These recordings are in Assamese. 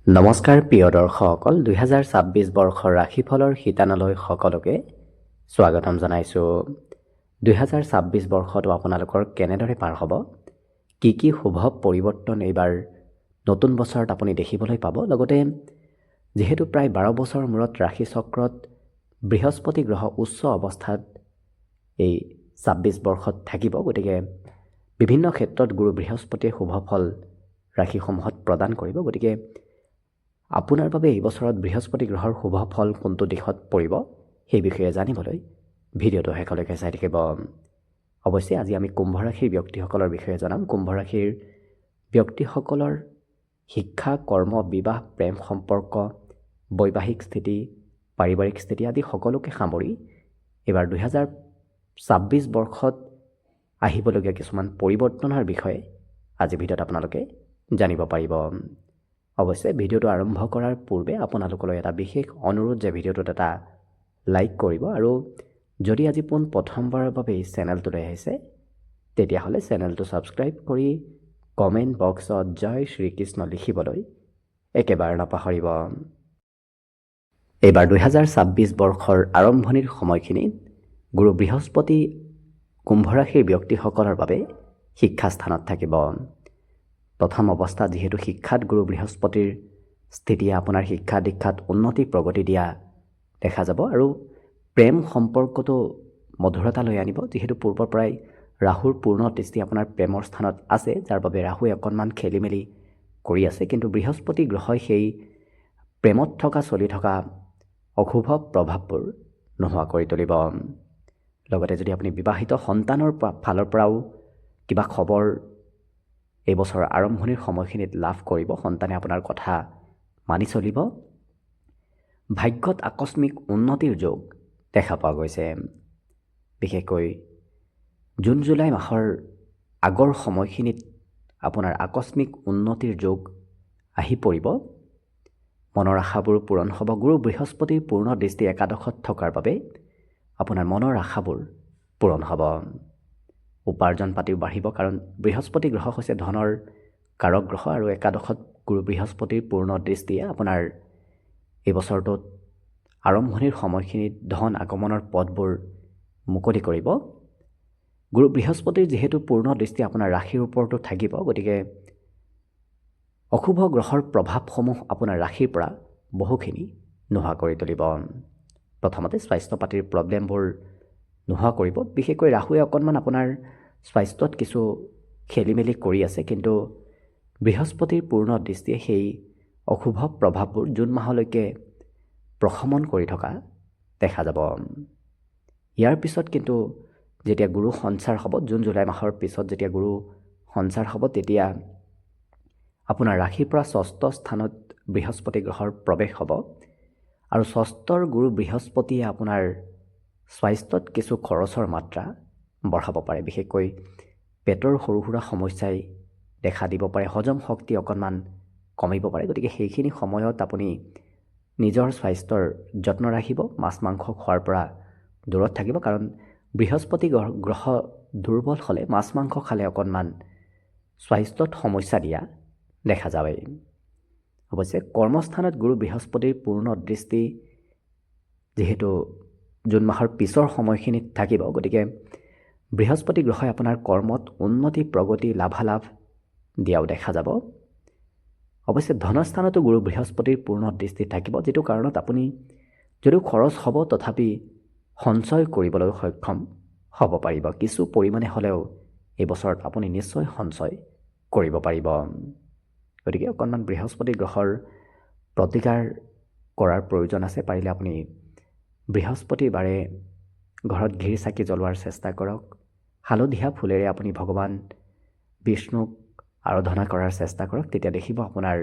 নমস্কাৰ প্ৰিয় দৰ্শকসকল, 2026 বৰ্ষৰ ৰাশিফলৰ শিতানলৈ সকলোকে স্বাগতম জনাইছোঁ। 2026 বৰ্ষটো আপোনালোকৰ কেনেদৰে পাৰ হ'ব, কি শুভ পৰিৱৰ্তন এইবাৰ নতুন বছৰত আপুনি দেখিবলৈ পাব, লগতে যিহেতু প্ৰায় 12 বছৰ মূৰত ৰাশি চক্ৰত বৃহস্পতি গ্ৰহ উচ্চ অৱস্থাত এই 26 বৰ্ষত থাকিব, গতিকে বিভিন্ন ক্ষেত্ৰত গুৰু বৃহস্পতিয়ে শুভ ফল ৰাশিসমূহত প্ৰদান কৰিব। গতিকে আপোনাৰ বাবে এই বছৰত বৃহস্পতি গ্ৰহৰ শুভ ফল কোনটো দিশত পৰিব সেই বিষয়ে জানিবলৈ ভিডিঅ'টো শেষলৈকে চাই থাকিব। অৱশ্যে আজি আমি কুম্ভ ৰাশিৰ ব্যক্তিসকলৰ বিষয়ে জনাম। কুম্ভ ৰাশিৰ ব্যক্তিসকলৰ শিক্ষা, কৰ্ম, বিবাহ, প্ৰেম সম্পৰ্ক, বৈবাহিক স্থিতি, পাৰিবাৰিক স্থিতি আদি সকলোকে সামৰি এইবাৰ 2026 বৰ্ষত আহিবলগীয়া কিছুমান পৰিৱৰ্তনৰ বিষয়ে আজি ভিডিঅ'ত আপোনালোকে জানিব পাৰিব। অৱশ্যে ভিডিঅ'টো আৰম্ভ কৰাৰ পূৰ্বে আপোনালোকলৈ এটা বিশেষ অনুৰোধ যে ভিডিঅ'টোত এটা লাইক কৰিব, আৰু যদি আজি প্ৰথমবাৰৰ বাবে এই চেনেলটোলৈ আহিছে তেতিয়াহ'লে চেনেলটো ছাবস্ক্ৰাইব কৰি কমেণ্ট বক্সত জয় শ্ৰীকৃষ্ণ লিখিবলৈ একেবাৰে নাপাহৰিব। এইবাৰ 2026 বৰ্ষৰ আৰম্ভণিৰ সময়খিনিত গুৰু বৃহস্পতি কুম্ভ ৰাশিৰ ব্যক্তিসকলৰ বাবে শিক্ষাস্থানত থাকিব। প্ৰথম অৱস্থাত যিহেতু শিক্ষাত গুৰু বৃহস্পতিৰ স্থিতিয়ে আপোনাৰ শিক্ষা দীক্ষাত উন্নতি প্ৰগতি দিয়া দেখা যাব, আৰু প্ৰেম সম্পৰ্কটো মধুৰতা লৈ আনিব। যিহেতু পূৰ্বৰ পৰাই ৰাহুৰ পূৰ্ণ দৃষ্টি আপোনাৰ প্ৰেমৰ স্থানত আছে, যাৰ বাবে ৰাহুৱে অকণমান খেলি মেলি কৰি আছে, কিন্তু বৃহস্পতি গ্ৰহই সেই প্ৰেমত চলি থকা অশুভ প্ৰভাৱবোৰ নোহোৱা কৰি তুলিব। লগতে যদি আপুনি বিবাহিত সন্তানৰ ফালৰ পৰাও কিবা খবৰ এই বছৰৰ আৰম্ভণিৰ সময়খিনিত লাভ কৰিব, সন্তানে আপোনাৰ কথা মানি চলিব। ভাগ্যত আকস্মিক উন্নতিৰ যোগ দেখা পোৱা গৈছে। বিশেষকৈ জুন জুলাই মাহৰ আগৰ সময়খিনিত আপোনাৰ আকস্মিক উন্নতিৰ যোগ আহি পৰিব। মনৰ আশাবোৰ পূৰণ হ'ব। গুৰু বৃহস্পতিৰ পূৰ্ণ দৃষ্টি একাদশত থকাৰ বাবে আপোনাৰ মনৰ আশাবোৰ পূৰণ হ'ব। উপাৰ্জন পাতিও বাঢ়িব, কাৰণ বৃহস্পতি গ্ৰহ হৈছে ধনৰ কাৰক গ্ৰহ, আৰু একাদশত গুৰু বৃহস্পতিৰ পূৰ্ণ দৃষ্টিয়ে আপোনাৰ এই বছৰটোত আৰম্ভণিৰ সময়খিনিত ধন আগমনৰ পথবোৰ মুকলি কৰিব। গুৰু বৃহস্পতিৰ যিহেতু পূৰ্ণ দৃষ্টি আপোনাৰ ৰাশিৰ ওপৰতো থাকিব, গতিকে অশুভ গ্ৰহৰ প্ৰভাৱসমূহ আপোনাৰ ৰাশিৰ পৰা বহুখিনি নোহোৱা কৰি তুলিব। প্ৰথমতে স্বাস্থ্য পাতিৰ প্ৰব্লেমবোৰ নোহোৱা কৰিব। বিশেষকৈ ৰাহুৱে অকণমান আপোনাৰ স্বাস্থ্যত কিছু খেলি মেলি কৰি আছে, কিন্তু বৃহস্পতিৰ পূৰ্ণ দৃষ্টিয়ে সেই অশুভ প্ৰভাৱবোৰ জুন মাহলৈকে প্ৰশমন কৰি থকা দেখা যাব। ইয়াৰ পিছত কিন্তু যেতিয়া গুৰু সঞ্চাৰ হ'ব, জুন জুলাই মাহৰ পিছত যেতিয়া গুৰু সঞ্চাৰ হ'ব, তেতিয়া আপোনাৰ ৰাশিৰ পৰা ষষ্ঠ স্থানত বৃহস্পতি গ্ৰহৰ প্ৰৱেশ হ'ব, আৰু ষষ্ঠৰ গুৰু বৃহস্পতিয়ে আপোনাৰ স্বাস্থ্যত কিছু খৰচৰ মাত্ৰা বঢ়াব পাৰে। বিশেষকৈ পেটৰ সৰু সুৰা সমস্যাই দেখা দিব পাৰে, হজম শক্তি অকণমান কমিব পাৰে। গতিকে সেইখিনি সময়ত আপুনি নিজৰ স্বাস্থ্যৰ যত্ন ৰাখিব, মাছ মাংস খোৱাৰ পৰা দূৰত থাকিব, কাৰণ বৃহস্পতি গ্ৰহ দুৰ্বল হ'লে মাছ মাংস খালে অকণমান স্বাস্থ্যত সমস্যা দিয়া দেখা যায়। অৱশ্যে কৰ্মস্থানত গুৰু বৃহস্পতিৰ পূৰ্ণ দৃষ্টি যিহেতু জুন মাহৰ পিছৰ সময়খিনিত থাকিব, গতিকে বৃহস্পতি গ্ৰহই আপোনাৰ কৰ্মত উন্নতি প্ৰগতি লাভালাভ দিয়াও দেখা যাব। অৱশ্যে ধনস্থানতো গুৰু বৃহস্পতিৰ পূৰ্ণ দৃষ্টি থাকিব, যিটো কাৰণত আপুনি যদিও খৰচ হ'ব তথাপি সঞ্চয় কৰিবলৈ সক্ষম হ'ব পাৰিব। কিছু পৰিমাণে হ'লেও এই বছৰত আপুনি নিশ্চয় সঞ্চয় কৰিব পাৰিব। গতিকে অকণমান বৃহস্পতি গ্ৰহৰ প্ৰতিকাৰ কৰাৰ প্ৰয়োজন আছে। পাৰিলে আপুনি বৃহস্পতিবাৰে ঘৰত ঘিৰ চাকি জ্বলোৱাৰ চেষ্টা কৰক। হালধীয়া ফুলেৰে আপুনি ভগৱান বিষ্ণুক আৰাধনা কৰাৰ চেষ্টা কৰক। তেতিয়া দেখিব আপোনাৰ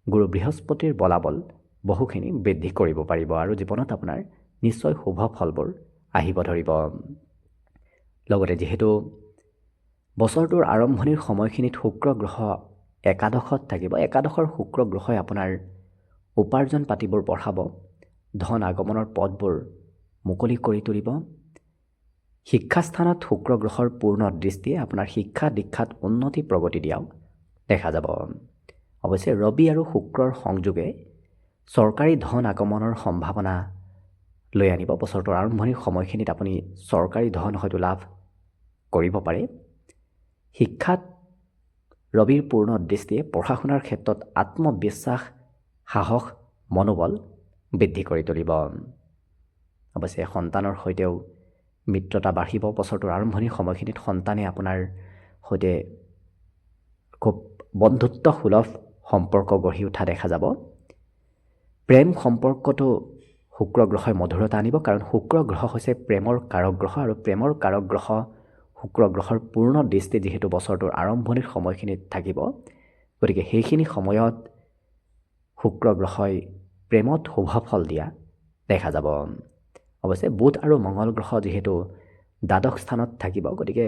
গুৰু বৃহস্পতিৰ বলাবল বহুখিনি বৃদ্ধি কৰিব পাৰিব, আৰু জীৱনত আপোনাৰ নিশ্চয় শুভ ফলবোৰ আহিব ধৰিব। লগতে যিহেতু বছৰটোৰ আৰম্ভণিৰ সময়খিনিত শুক্ৰ গ্ৰহ একাদশত থাকিব, একাদশৰ শুক্ৰ গ্ৰহই আপোনাৰ উপাৰ্জন পাতিবোৰ বঢ়াব, ধন আগমনৰ পথবোৰ মুকলি কৰি তুলিব। শিক্ষাস্থানত শুক্ৰ গ্ৰহৰ পূৰ্ণ দৃষ্টিয়ে আপোনাৰ শিক্ষা দীক্ষাত উন্নতি প্ৰগতি দিয়াও দেখা যাব। অৱশ্যে ৰবি আৰু শুক্ৰৰ সংযোগে চৰকাৰী ধন আগমনৰ সম্ভাৱনা লৈ আনিব। বছৰটোৰ আৰম্ভণিৰ সময়খিনিত আপুনি চৰকাৰী ধন হয়তো লাভ কৰিব পাৰে। শিক্ষাত ৰবিৰ পূৰ্ণ দৃষ্টিয়ে পঢ়া শুনাৰ ক্ষেত্ৰত আত্মবিশ্বাস, সাহস, মনোবল বৃদ্ধি কৰি তুলিব। অৱশ্যে সন্তানৰ সৈতেও মিত্ৰতা বাঢ়িব। বছৰটোৰ আৰম্ভণিৰ সময়খিনিত সন্তানে আপোনাৰ সৈতে খুব বন্ধুত্বসুলভ সম্পৰ্ক গঢ়ি উঠা দেখা যাব। প্ৰেম সম্পৰ্কটো শুক্ৰ গ্ৰহই মধুৰতা আনিব, কাৰণ শুক্ৰ গ্ৰহ হৈছে প্ৰেমৰ কাৰক গ্ৰহ, আৰু প্ৰেমৰ কাৰক গ্ৰহ শুক্ৰ গ্ৰহৰ পূৰ্ণ দৃষ্টি যিহেতু বছৰটোৰ আৰম্ভণিৰ সময়খিনিত থাকিব, গতিকে সেইখিনি সময়ত শুক্ৰ গ্ৰহই প্ৰেমত শুভ ফল দিয়া দেখা যাব। অৱশ্যে বুধ আৰু মঙল গ্ৰহ যিহেতু দ্বাদশ স্থানত থাকিব, গতিকে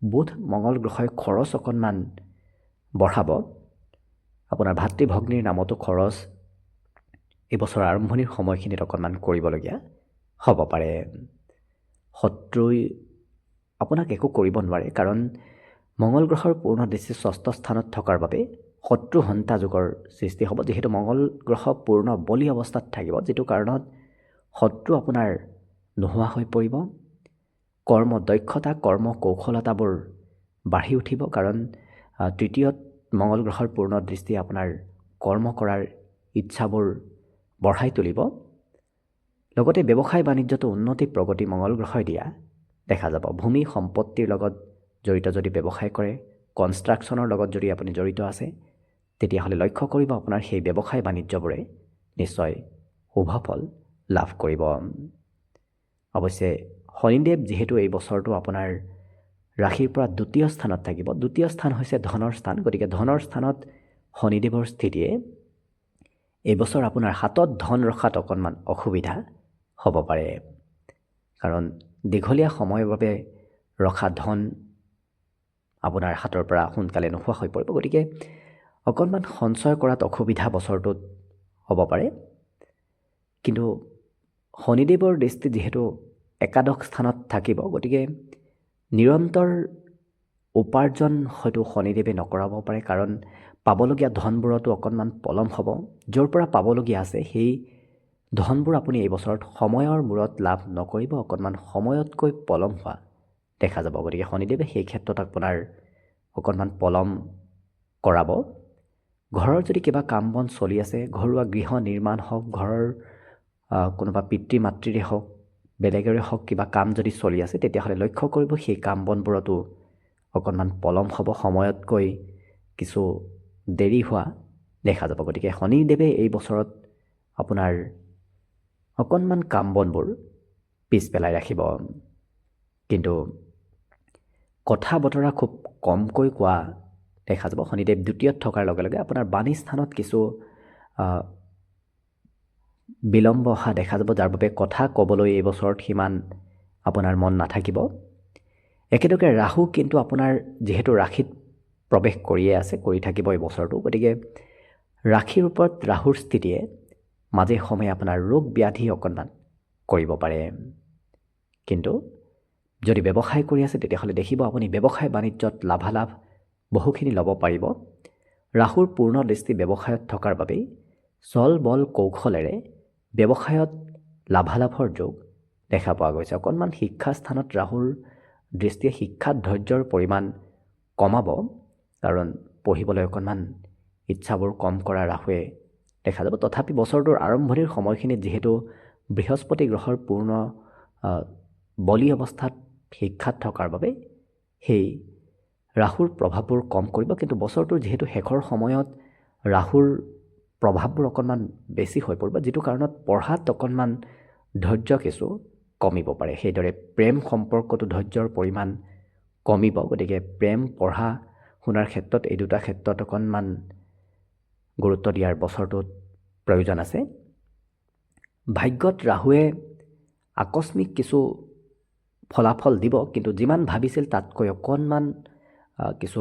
বুধ মঙল গ্ৰহই খৰচ অকণমান বঢ়াব। আপোনাৰ ভাতৃ ভগ্নীৰ নামতো খৰচ এই বছৰৰ আৰম্ভণিৰ সময়খিনিত অকণমান কৰিবলগীয়া হ'ব পাৰে। শত্ৰুই আপোনাক একো কৰিব নোৱাৰে, কাৰণ মঙল গ্ৰহৰ পূৰ্ণ দৃষ্টি ষষ্ঠ স্থানত থকাৰ বাবে শত্ৰু হন্তা যোগৰ সৃষ্টি হ'ব। যিহেতু মঙল গ্ৰহ পূৰ্ণ বলি অৱস্থাত থাকিব, যিটো কাৰণত শত্ৰু আপোনাৰ নোহোৱা হৈ পৰিব। কৰ্ম দক্ষতা, কৰ্ম কৌশলতাবোৰ বাঢ়ি উঠিব, কাৰণ তৃতীয়ত মঙল গ্ৰহৰ পূৰ্ণ দৃষ্টি আপোনাৰ কৰ্ম কৰাৰ ইচ্ছাবোৰ বঢ়াই তুলিব। লগতে ব্যৱসায় বাণিজ্যতো উন্নতি প্ৰগতি মঙল গ্ৰহই দিয়া দেখা যাব। ভূমি সম্পত্তিৰ লগত জড়িত যদি ব্যৱসায় কৰে, কনষ্ট্ৰাকশ্যনৰ লগত যদি আপুনি জড়িত আছে, তেতিয়াহ'লে লক্ষ্য কৰিব আপোনাৰ সেই ব্যৱসায় বাণিজ্যবোৰে নিশ্চয় শুভ ফল লাভ কৰিব। অৱশ্যে শনিদেৱ যিহেতু এই বছৰটো আপোনাৰ ৰাশিৰ পৰা দ্বিতীয় স্থানত থাকিব, দ্বিতীয় স্থান হৈছে ধনৰ স্থান, গতিকে ধনৰ স্থানত শনিদেৱৰ স্থিতিয়ে এই বছৰ আপোনাৰ হাতত ধন ৰখাত অকণমান অসুবিধা হ'ব পাৰে, কাৰণ দীঘলীয়া সময়ৰ বাবে ৰখা ধন আপোনাৰ হাতৰ পৰা সোনকালে নোহোৱা হৈ পৰিব। গতিকে অকণমান সঞ্চয় কৰাত অসুবিধা বছৰটোত হ'ব পাৰে। কিন্তু শনিদেৱৰ দৃষ্টি যিহেতু একাদশ স্থানত থাকিব, গতিকে নিৰন্তৰ উপাৰ্জন হয়তো শনিদেৱে নকৰাব পাৰে, কাৰণ পাবলগীয়া ধনবোৰতো অকণমান পলম হ'ব। য'ৰ পৰা পাবলগীয়া আছে সেই ধনবোৰ আপুনি এই বছৰত সময়ৰ মূৰত লাভ নকৰিব, অকণমান সময়তকৈ পলম হোৱা দেখা যাব। গতিকে শনিদেৱে সেই ক্ষেত্ৰত আপোনাৰ অকণমান পলম কৰাব। ঘৰৰ যদি কিবা কাম বন চলি আছে, ঘৰুৱা গৃহ নিৰ্মাণ হওক, ঘৰৰ কোনোবা পিতৃ মাতৃৰে হওক, বেলেগৰে হওক, কিবা কাম যদি চলি আছে, তেতিয়াহ'লে লক্ষ্য কৰিব সেই কাম বনবোৰতো অকণমান পলম হ'ব, সময়তকৈ কিছু দেৰি হোৱা দেখা যাব। গতিকে শনিদেৱে এই বছৰত আপোনাৰ অকণমান কাম বনবোৰ পিছ পেলাই ৰাখিব। কিন্তু কথা বতৰা খুব কমকৈ কোৱা দেখা যাব। শনিদেৱ দ্বিতীয়ত থকাৰ লগে লগে আপোনাৰ বাণী স্থানত কিছু বিলম্ব অহা দেখা যাব, যাৰ বাবে কথা ক'বলৈ এই বছৰত সিমান আপোনাৰ মন নাথাকিব। একেদৰে ৰাহু কিন্তু আপোনাৰ যিহেতু ৰাশিত প্ৰৱেশ কৰিয়ে আছে, কৰি থাকিব এই বছৰটো, গতিকে ৰাশিৰ ওপৰত ৰাহুৰ স্থিতিয়ে মাজে সময়ে আপোনাৰ ৰোগ ব্যাধি অকণমান কৰিব পাৰে। কিন্তু যদি ব্যৱসায় কৰি আছে, তেতিয়াহ'লে দেখিব আপুনি ব্যৱসায় বাণিজ্যত লাভালাভ বহুখিনি ল'ব পাৰিব। ৰাহুৰ পূৰ্ণ দৃষ্টি ব্যৱসায়ত থকাৰ বাবেই চল বল কৌশলেৰে ব্যৱসায়ত লাভালাভৰ যোগ দেখা পোৱা গৈছে। অকণমান শিক্ষা স্থানত ৰাহুৰ দৃষ্টিয়ে শিক্ষাত ধৈৰ্যৰ পৰিমাণ কমাব, কাৰণ পঢ়িবলৈ অকণমান ইচ্ছাবোৰ কম কৰা ৰাহুৱে দেখা যাব। তথাপি বছৰটোৰ আৰম্ভণিৰ সময়খিনিত যিহেতু বৃহস্পতি গ্ৰহৰ পূৰ্ণ বলি অৱস্থাত শিক্ষাত থকাৰ বাবে সেই ৰাহুৰ প্ৰভাৱবোৰ কম কৰিব। কিন্তু বছৰটোৰ যিহেতু শেষৰ সময়ত ৰাহুৰ প্ৰভাৱবোৰ অকণমান বেছি হৈ পৰিব, যিটো কাৰণত পঢ়াত অকণমান ধৈৰ্য কিছু কমিব পাৰে। সেইদৰে প্ৰেম সম্পৰ্কতো ধৈৰ্যৰ পৰিমাণ কমিব। গতিকে প্ৰেম পঢ়া শুনাৰ ক্ষেত্ৰত এই দুটা ক্ষেত্ৰত অকণমান গুৰুত্ব দিয়াৰ বছৰটোত প্ৰয়োজন আছে। ভাগ্যত ৰাহুৱে আকস্মিক কিছু ফলাফল দিব, কিন্তু যিমান ভাবিছিল তাতকৈ অকণমান কিছু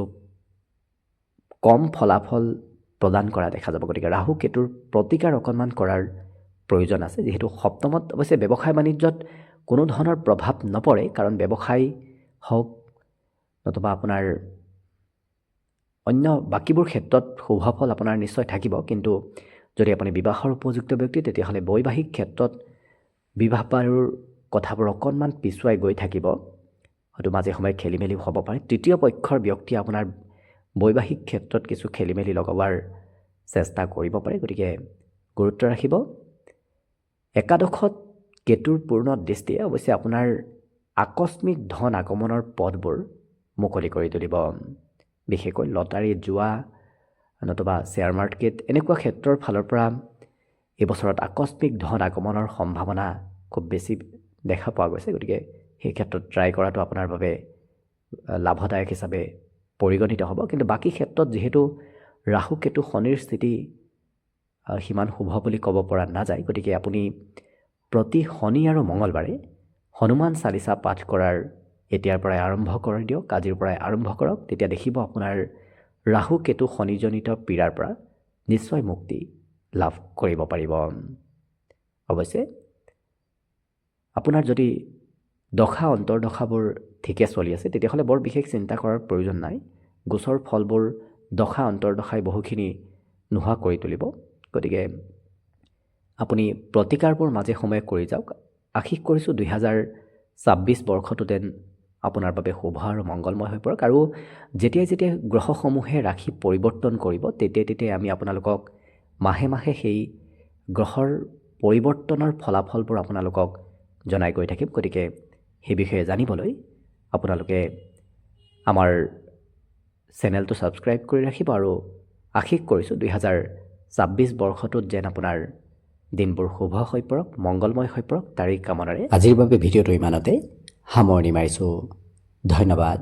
কম ফলাফল প্ৰদান কৰা দেখা যাব। গতিকে ৰাহু কেতুৰ প্ৰতিকাৰ অকণমান কৰাৰ প্ৰয়োজন আছে। যিহেতু সপ্তমত অৱশ্যে ব্যৱসায় বাণিজ্যত কোনো ধৰণৰ প্ৰভাৱ নপৰে, কাৰণ ব্যৱসায় হওক নতুবা আপোনাৰ অন্য বাকীবোৰ ক্ষেত্ৰত শুভ ফল আপোনাৰ নিশ্চয় থাকিব, কিন্তু যদি আপুনি বিবাহৰ উপযুক্ত ব্যক্তি তেতিয়াহ'লে বৈবাহিক ক্ষেত্ৰত বিবাহ বাৰুৰ কথাবোৰ অকণমান পিছুৱাই গৈ থাকিব, হয়তো মাজে সময়ে খেলি মেলি হ'ব পাৰে। তৃতীয় পক্ষৰ ব্যক্তি আপোনাৰ বৈবাহিক ক্ষেত্ৰত কিছু খেলি মেলি লগোৱাৰ চেষ্টা কৰিব পাৰে, গতিকে গুৰুত্ব ৰাখিব। একাদশত কেতুৰ পূৰ্ণ দৃষ্টিয়ে অৱশ্যে আপোনাৰ আকস্মিক ধন আগমনৰ পথবোৰ মুকলি কৰি তুলিব। বিশেষকৈ লটাৰী, জুৱা নতুবা শ্বেয়াৰ মাৰ্কেট এনেকুৱা ক্ষেত্ৰৰ ফালৰ পৰা এই বছৰত আকস্মিক ধন আগমনৰ সম্ভাৱনা খুব বেছি দেখা পোৱা গৈছে, গতিকে সেই ক্ষেত্ৰত ট্ৰাই কৰাটো আপোনাৰ বাবে লাভদায়ক হিচাপে পৰিগণিত হ'ব। কিন্তু বাকী ক্ষেত্ৰত যিহেতু ৰাহু কেতু শনিৰ স্থিতি সিমান শুভ বুলি ক'ব পৰা নাযায়, গতিকে আপুনি প্ৰতি শনি আৰু মঙলবাৰে হনুমান চালিচা পাঠ কৰাৰ এতিয়াৰ পৰাই আৰম্ভ কৰি দিয়ক, আজিৰ পৰাই আৰম্ভ কৰক। তেতিয়া দেখিব আপোনাৰ ৰাহু কেতু শনিজনিত পীড়াৰ পৰা নিশ্চয় মুক্তি লাভ কৰিব পাৰিব। অৱশ্যে আপোনাৰ যদি দশা অন্তৰ্দশাবোৰ ঠিকে চলি আছে তেতিয়াহ'লে বৰ বিশেষ চিন্তা কৰাৰ প্ৰয়োজন নাই। গোচৰ ফলবোৰ দশা অন্তৰ্দশাই বহুখিনি নোহোৱা কৰি তুলিব, গতিকে আপুনি প্ৰতিকাৰবোৰ মাজে সময়ে কৰি যাওক। আশীষ কৰিছোঁ 2026 বৰ্ষটো যেন আপোনাৰ বাবে শুভ আৰু মংগলময় হৈ পৰক। আৰু যেতিয়াই গ্ৰহসমূহে ৰাশি পৰিৱৰ্তন কৰিব তেতিয়াই আমি আপোনালোকক মাহে মাহে সেই গ্ৰহৰ পৰিৱৰ্তনৰ ফলাফলবোৰ আপোনালোকক জনাই গৈ থাকিম। গতিকে সেই বিষয়ে জানিবলৈ আপোনালোকে আমাৰ চেনেলটো ছাবস্ক্ৰাইব কৰি ৰাখিব। আৰু আশীষ কৰিছোঁ 2026 বৰ্ষটোত যেন আপোনাৰ দিনবোৰ শুভ হৈ পৰক, মংগলময় হৈ পৰক, তাৰেই কামনাৰে আজিৰ বাবে ভিডিঅ'টো ইমানতে সামৰণি মাৰিছোঁ। ধন্যবাদ।